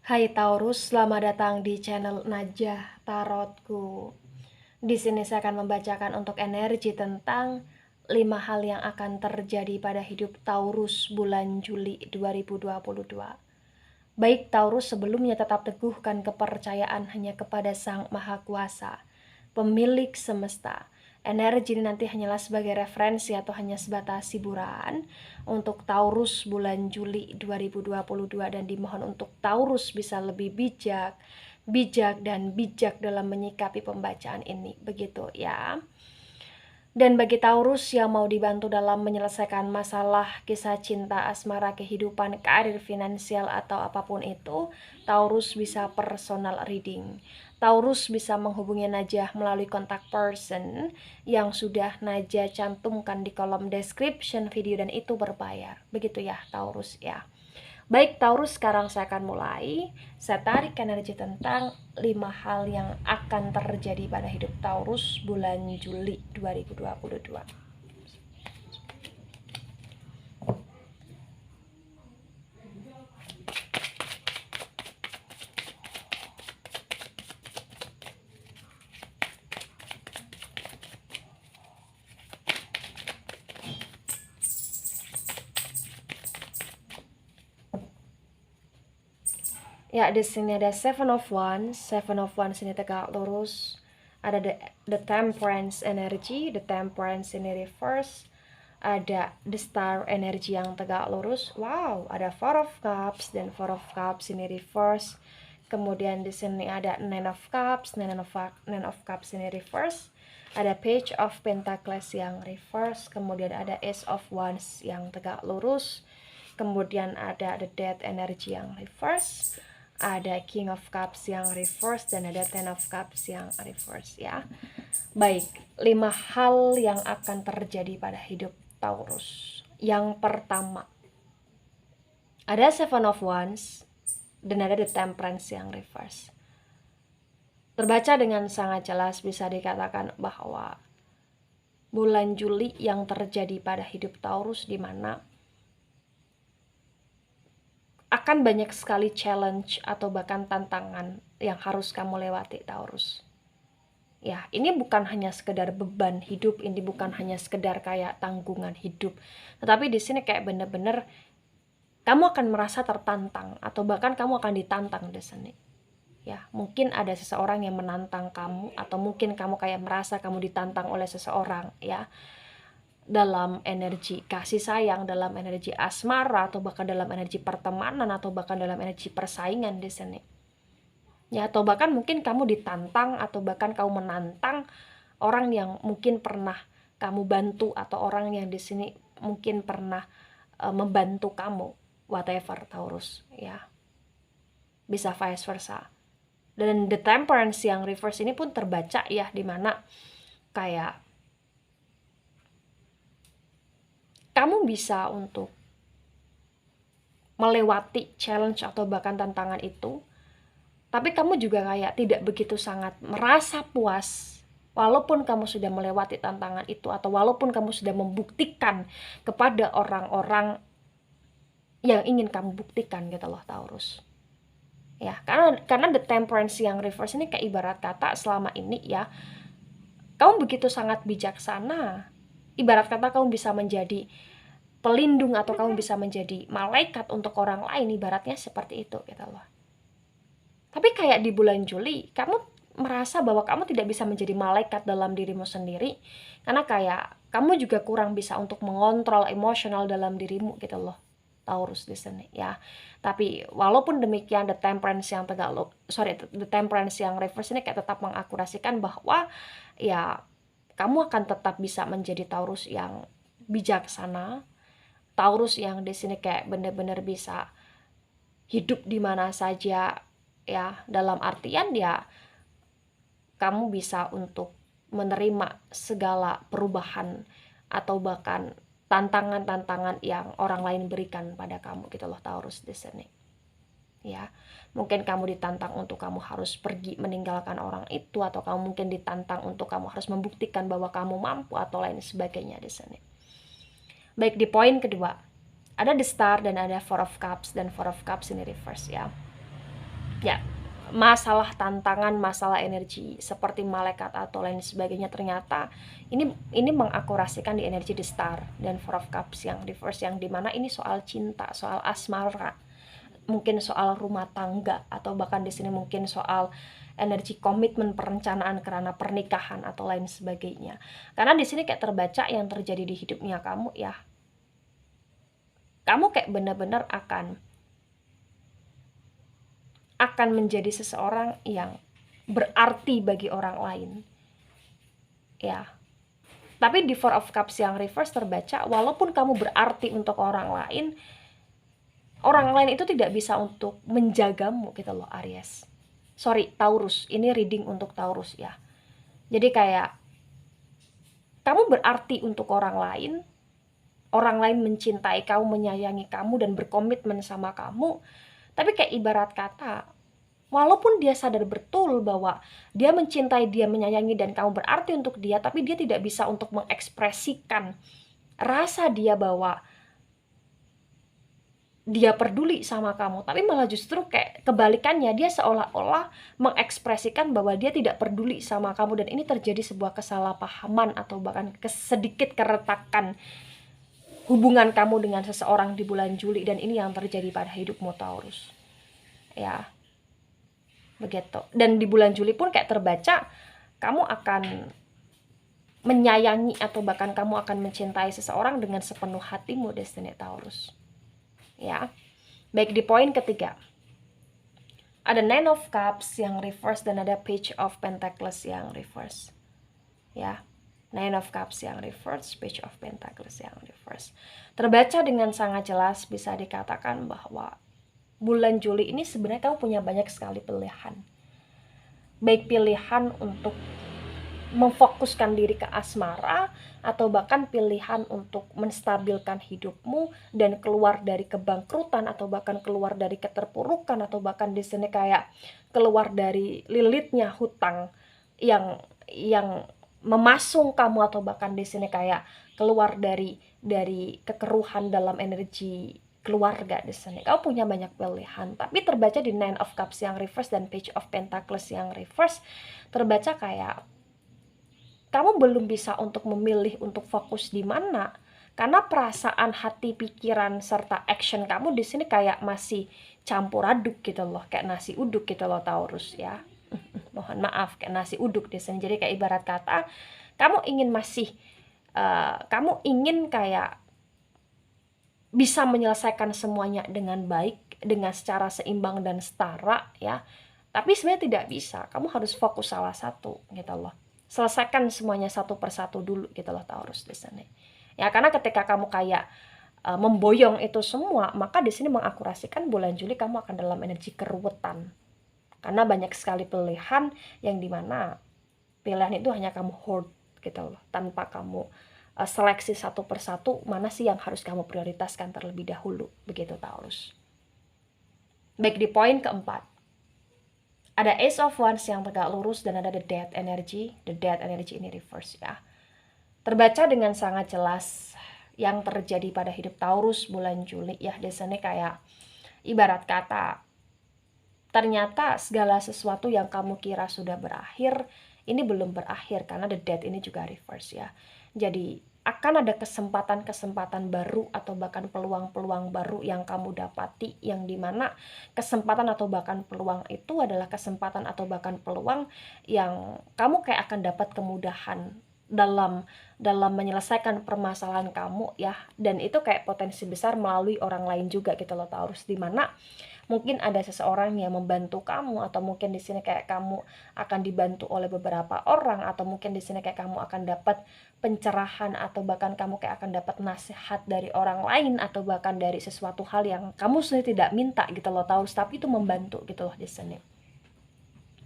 Hai Taurus, selamat datang di channel Najah Tarotku. Di sini saya akan membacakan untuk energi tentang 5 hal yang akan terjadi pada hidup Taurus bulan Juli 2022. Baik Taurus, sebelumnya tetap teguhkan kepercayaan hanya kepada Sang Maha Kuasa, pemilik semesta. Energi ini nanti hanyalah sebagai referensi atau hanya sebatas hiburan untuk Taurus bulan Juli 2022, dan dimohon untuk Taurus bisa lebih bijak dalam menyikapi pembacaan ini, begitu ya. Dan bagi Taurus yang mau dibantu dalam menyelesaikan masalah kisah cinta, asmara, kehidupan, karir, finansial, atau apapun itu, Taurus bisa personal reading. Taurus bisa menghubungi Najah melalui kontak person yang sudah Najah cantumkan di kolom description video, dan itu berbayar. Begitu ya Taurus ya. Baik Taurus, sekarang saya akan mulai. Saya tarik energi tentang 5 hal yang akan terjadi pada hidup Taurus bulan Juli 2022. Ya, di sini ada Seven of Wands. Seven of Wands ini tegak lurus. Ada the Temperance energy. The Temperance ini reverse. Ada the Star energy yang tegak lurus. Wow, ada Four of Cups dan Four of Cups ini reverse. Kemudian di sini ada Nine of Cups, Nine of Cups ini reverse. Ada Page of Pentacles yang reverse. Kemudian ada Ace of Wands yang tegak lurus. Kemudian ada the Death energy yang reverse. Ada King of Cups yang reverse dan ada Ten of Cups yang reverse ya. Baik, 5 hal yang akan terjadi pada hidup Taurus. Yang pertama, ada Seven of Wands dan ada the Temperance yang reverse. Terbaca dengan sangat jelas, bisa dikatakan bahwa bulan Juli yang terjadi pada hidup Taurus, di mana akan banyak sekali challenge atau bahkan tantangan yang harus kamu lewati Taurus. Ya, ini bukan hanya sekedar beban hidup, ini bukan hanya sekedar kayak tanggungan hidup. Tetapi di sini kayak bener-bener kamu akan merasa tertantang atau bahkan kamu akan ditantang di sini. Ya, mungkin ada seseorang yang menantang kamu atau mungkin kamu kayak merasa kamu ditantang oleh seseorang ya. Dalam energi kasih sayang, dalam energi asmara, atau bahkan dalam energi pertemanan, atau bahkan dalam energi persaingan di sini. Ya, atau bahkan mungkin kamu ditantang atau bahkan kamu menantang orang yang mungkin pernah kamu bantu atau orang yang di sini mungkin pernah membantu kamu, whatever Taurus ya. Bisa vice versa. Dan the Temperance yang reverse ini pun terbaca ya, dimana kayak kamu bisa untuk melewati challenge atau bahkan tantangan itu, tapi kamu juga kayak tidak begitu sangat merasa puas walaupun kamu sudah melewati tantangan itu, atau walaupun kamu sudah membuktikan kepada orang-orang yang ingin kamu buktikan gitu loh Taurus. Ya, karena the Temperance yang reverse ini kayak ibarat kata selama ini ya, kamu begitu sangat bijaksana. Ibarat kata kamu bisa menjadi pelindung atau kamu bisa menjadi malaikat untuk orang lain, ibaratnya seperti itu gitu loh. Tapi kayak di bulan Juli kamu merasa bahwa kamu tidak bisa menjadi malaikat dalam dirimu sendiri, karena kayak kamu juga kurang bisa untuk mengontrol emosional dalam dirimu gitu loh Taurus di sini ya. Tapi walaupun demikian, the Temperance yang the Temperance yang reverse ini kayak tetap mengakurasikan bahwa ya kamu akan tetap bisa menjadi Taurus yang bijaksana, Taurus yang di sini kayak bener-bener bisa hidup di mana saja ya, dalam artian ya kamu bisa untuk menerima segala perubahan atau bahkan tantangan-tantangan yang orang lain berikan pada kamu gitu loh Taurus di sini. Ya, mungkin kamu ditantang untuk kamu harus pergi meninggalkan orang itu, atau kamu mungkin ditantang untuk kamu harus membuktikan bahwa kamu mampu atau lain sebagainya di sini. Baik, di poin kedua ada the Star dan ada Four of Cups, dan Four of Cups ini reverse ya. ya, masalah tantangan, masalah energi seperti malaikat atau lain sebagainya, ternyata ini mengakurasikan di energi the star dan four of cups yang reverse, yang dimana ini soal cinta, soal asmara, mungkin soal rumah tangga, atau bahkan di sini mungkin soal energi komitmen, perencanaan karena pernikahan atau lain sebagainya. Karena di sini kayak terbaca yang terjadi di hidupnya kamu ya, kamu kayak benar-benar akan menjadi seseorang yang berarti bagi orang lain ya. Tapi di Four of Cups yang reverse terbaca, walaupun kamu berarti untuk orang lain itu tidak bisa untuk menjagamu gitu loh, Aries. Sorry, Taurus. Ini reading untuk Taurus ya. Jadi kayak kamu berarti untuk orang lain mencintai kamu, menyayangi kamu, dan berkomitmen sama kamu. Tapi kayak ibarat kata, walaupun dia sadar betul bahwa dia mencintai, dia menyayangi, dan kamu berarti untuk dia, tapi dia tidak bisa untuk mengekspresikan rasa dia bahwa dia peduli sama kamu. Tapi malah justru kayak kebalikannya, dia seolah-olah mengekspresikan bahwa dia tidak peduli sama kamu. Dan ini terjadi sebuah kesalahpahaman atau bahkan sedikit keretakan hubungan kamu dengan seseorang di bulan Juli. Dan ini yang terjadi pada hidupmu, Taurus ya, begitu. Dan di bulan Juli pun kayak terbaca kamu akan menyayangi atau bahkan kamu akan mencintai seseorang dengan sepenuh hatimu, Destiny Taurus ya. Baik, di poin ketiga ada Nine of Cups yang reverse dan ada Page of Pentacles yang reverse ya. Nine of Cups yang reverse, Page of Pentacles yang reverse. Terbaca dengan sangat jelas, bisa dikatakan bahwa bulan Juli ini sebenarnya kamu punya banyak sekali pilihan. Baik pilihan untuk memfokuskan diri ke asmara, atau bahkan pilihan untuk menstabilkan hidupmu dan keluar dari kebangkrutan, atau bahkan keluar dari keterpurukan, atau bahkan di sini kayak keluar dari lilitnya hutang yang memasung kamu, atau bahkan di sini kayak keluar dari kekeruhan dalam energi keluarga. Di sini kamu punya banyak pilihan, tapi terbaca di Nine of Cups yang reverse dan Page of Pentacles yang reverse terbaca kayak kamu belum bisa untuk memilih untuk fokus di mana, karena perasaan, hati, pikiran serta action kamu di sini kayak masih campur aduk gitu loh, kayak nasi uduk gitu loh, Taurus ya. Mohon maaf, kayak nasi uduk di sini. Jadi kayak ibarat kata kamu ingin kayak bisa menyelesaikan semuanya dengan baik, dengan secara seimbang dan setara ya. Tapi sebenarnya tidak bisa. Kamu harus fokus salah satu gitu loh. Selesaikan semuanya satu persatu dulu gitu loh, Taurus di sini. Ya, karena ketika kamu kayak memboyong itu semua, maka di sini mengakurasikan bulan Juli kamu akan dalam energi keruwetan. Karena banyak sekali pilihan yang dimana pilihan itu hanya kamu hold gitu loh, tanpa kamu seleksi satu persatu mana sih yang harus kamu prioritaskan terlebih dahulu, begitu Taurus. Baik, di poin keempat ada Ace of Wands yang tegak lurus dan ada the Death Energy. The Death Energy ini reverse ya. Terbaca dengan sangat jelas yang terjadi pada hidup Taurus bulan Juli ya. Di sini kayak ibarat kata ternyata segala sesuatu yang kamu kira sudah berakhir, ini belum berakhir karena the Death ini juga reverse ya. Jadi akan ada kesempatan-kesempatan baru atau bahkan peluang-peluang baru yang kamu dapati, yang dimana kesempatan atau bahkan peluang itu adalah kesempatan atau bahkan peluang yang kamu kayak akan dapat kemudahan dalam menyelesaikan permasalahan kamu ya. Dan itu kayak potensi besar melalui orang lain juga gitu loh, Taurus, dimana mungkin ada seseorang yang membantu kamu, atau mungkin di sini kayak kamu akan dibantu oleh beberapa orang, atau mungkin di sini kayak kamu akan dapat pencerahan, atau bahkan kamu kayak akan dapat nasihat dari orang lain, atau bahkan dari sesuatu hal yang kamu sendiri tidak minta gitu loh, Taurus, tapi itu membantu gitu loh di sini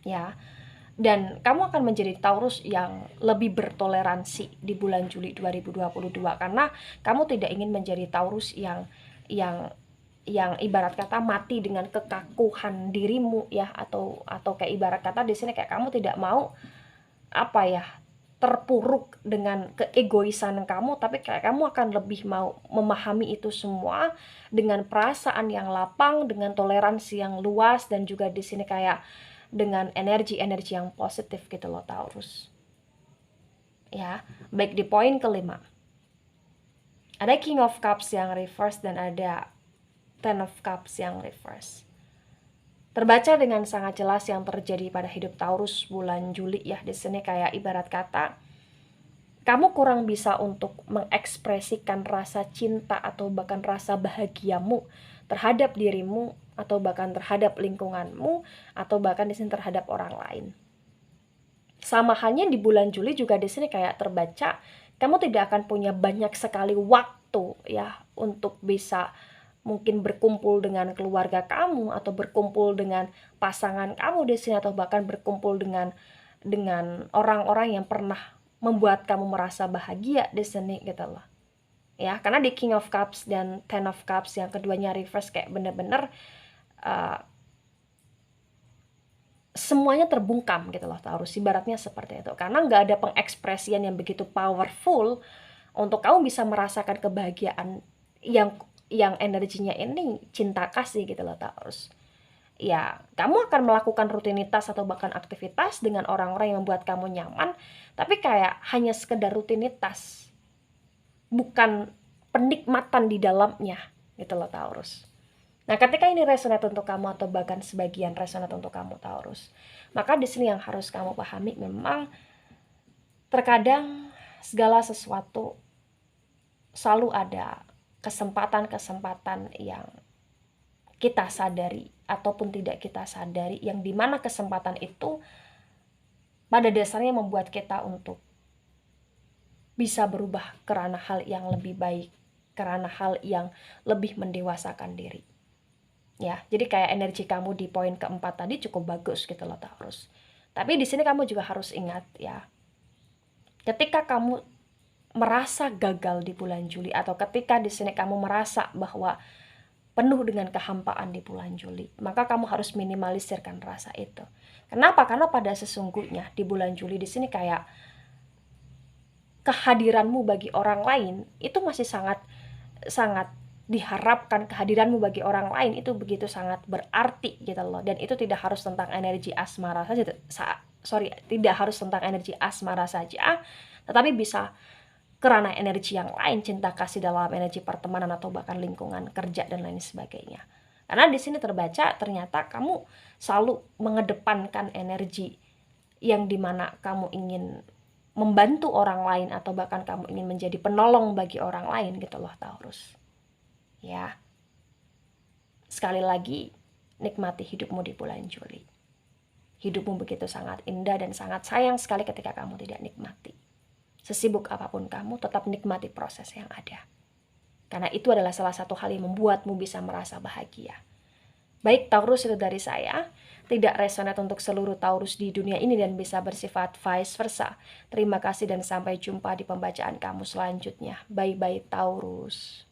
ya. Dan kamu akan menjadi Taurus yang lebih bertoleransi di bulan Juli 2022 karena kamu tidak ingin menjadi Taurus yang ibarat kata mati dengan kekakuhan dirimu ya, atau kayak ibarat kata di sini kayak kamu tidak mau apa ya, terpuruk dengan keegoisan kamu, tapi kayak kamu akan lebih mau memahami itu semua dengan perasaan yang lapang, dengan toleransi yang luas, dan juga di sini kayak dengan energi-energi yang positif gitu loh Taurus. Ya, baik, di poin kelima. Ada King of Cups yang reverse dan ada Ten of Cups yang reverse. Terbaca dengan sangat jelas yang terjadi pada hidup Taurus bulan Juli ya. Di sini kayak ibarat kata kamu kurang bisa untuk mengekspresikan rasa cinta atau bahkan rasa bahagiamu terhadap dirimu atau bahkan terhadap lingkunganmu atau bahkan di sini terhadap orang lain. Sama halnya di bulan Juli juga di sini kayak terbaca kamu tidak akan punya banyak sekali waktu ya untuk bisa mungkin berkumpul dengan keluarga kamu atau berkumpul dengan pasangan kamu di sini atau bahkan berkumpul dengan orang-orang yang pernah membuat kamu merasa bahagia di sini gitu loh. Ya, karena di King of Cups dan Ten of Cups yang keduanya reverse kayak bener-bener semuanya terbungkam gitu loh Taurus, ibaratnya seperti itu. Karena nggak ada pengekspresian yang begitu powerful untuk kamu bisa merasakan kebahagiaan yang energinya ini cinta kasih gitu loh Taurus. Ya, kamu akan melakukan rutinitas atau bahkan aktivitas dengan orang-orang yang membuat kamu nyaman, tapi kayak hanya sekedar rutinitas, bukan penikmatan di dalamnya gitu loh Taurus. Nah, ketika ini resonate untuk kamu atau bahkan sebagian resonate untuk kamu Taurus, maka di sini yang harus kamu pahami memang terkadang segala sesuatu selalu ada kesempatan-kesempatan yang kita sadari ataupun tidak kita sadari, yang dimana kesempatan itu pada dasarnya membuat kita untuk bisa berubah karena hal yang lebih baik, karena hal yang lebih mendewasakan diri. Ya, jadi kayak energi kamu di poin keempat tadi cukup bagus gitu loh Taurus. Tapi di sini kamu juga harus ingat ya, ketika kamu merasa gagal di bulan Juli atau ketika di sini kamu merasa bahwa penuh dengan kehampaan di bulan Juli, maka kamu harus minimalisirkan rasa itu. Kenapa? Karena pada sesungguhnya di bulan Juli di sini kayak kehadiranmu bagi orang lain itu masih sangat diharapkan. Kehadiranmu bagi orang lain itu begitu sangat berarti gitu loh. Dan itu tidak harus tentang energi asmara saja, tidak harus tentang energi asmara saja, tetapi bisa karena energi yang lain, cinta kasih dalam energi pertemanan atau bahkan lingkungan kerja dan lain sebagainya. Karena di sini terbaca ternyata kamu selalu mengedepankan energi yang dimana kamu ingin membantu orang lain atau bahkan kamu ingin menjadi penolong bagi orang lain gitu loh Taurus. Ya. Sekali lagi, nikmati hidupmu di bulan Juli. Hidupmu begitu sangat indah dan sangat sayang sekali ketika kamu tidak nikmati. Sesibuk apapun kamu, tetap nikmati proses yang ada. Karena itu adalah salah satu hal yang membuatmu bisa merasa bahagia. Baik Taurus, itu dari saya. Tidak resonate untuk seluruh Taurus di dunia ini dan bisa bersifat vice versa. Terima kasih dan sampai jumpa di pembacaan kamu selanjutnya. Bye-bye Taurus.